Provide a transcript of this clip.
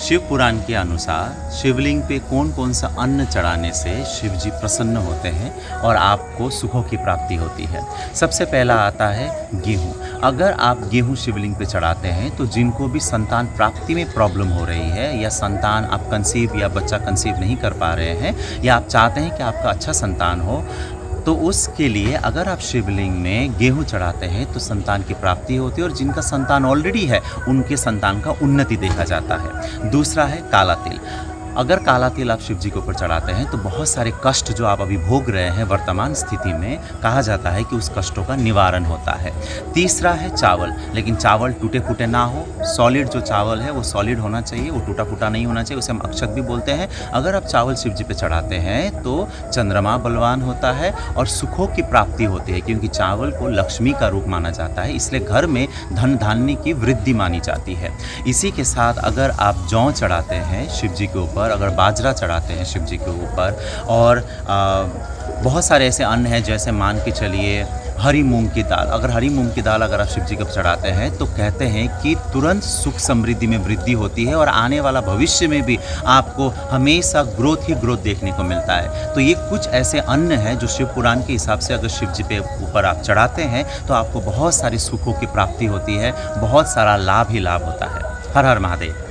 शिव पुराण के अनुसार शिवलिंग पे कौन कौन सा अन्न चढ़ाने से शिव जी प्रसन्न होते हैं और आपको सुखों की प्राप्ति होती है। सबसे पहला आता है गेहूँ। अगर आप गेहूँ शिवलिंग पे चढ़ाते हैं तो जिनको भी संतान प्राप्ति में प्रॉब्लम हो रही है या संतान आप कंसीव या बच्चा कंसीव नहीं कर पा रहे हैं या आप चाहते हैं कि आपका अच्छा संतान हो, तो उसके लिए अगर आप शिवलिंग में गेहूँ चढ़ाते हैं तो संतान की प्राप्ति होती है और जिनका संतान ऑलरेडी है उनके संतान का उन्नति देखा जाता है। दूसरा है काला तिल। अगर काला तिल आप शिव जी के ऊपर चढ़ाते हैं तो बहुत सारे कष्ट जो आप अभी भोग रहे हैं वर्तमान स्थिति में, कहा जाता है कि उस कष्टों का निवारण होता है। तीसरा है चावल, लेकिन चावल टूटे फूटे ना हो, सॉलिड जो चावल है वो सॉलिड होना चाहिए, वो टूटा फूटा नहीं होना चाहिए, उसे हम अक्षत भी बोलते हैं। अगर आप चावल शिव जी पे चढ़ाते हैं तो चंद्रमा बलवान होता है और सुखों की प्राप्ति होती है, क्योंकि चावल को लक्ष्मी का रूप माना जाता है, इसलिए घर में धन धान्य की वृद्धि मानी जाती है। इसी के साथ अगर आप जौ चढ़ाते हैं शिव जी के ऊपर, अगर बाजरा चढ़ाते हैं शिव जी के ऊपर, और बहुत सारे ऐसे अन्न हैं जैसे मान के चलिए हरी मूंग की दाल। अगर हरी मूंग की दाल अगर आप शिव जी को चढ़ाते हैं तो कहते हैं कि तुरंत सुख समृद्धि में वृद्धि होती है और आने वाला भविष्य में भी आपको हमेशा ग्रोथ ही ग्रोथ देखने को मिलता है। तो ये कुछ ऐसे अन्न हैं जो शिव पुराण के हिसाब से अगर शिव जी पे ऊपर आप चढ़ाते हैं तो आपको बहुत सारी सुखों की प्राप्ति होती है, बहुत सारा लाभ ही लाभ होता है। हर हर महादेव।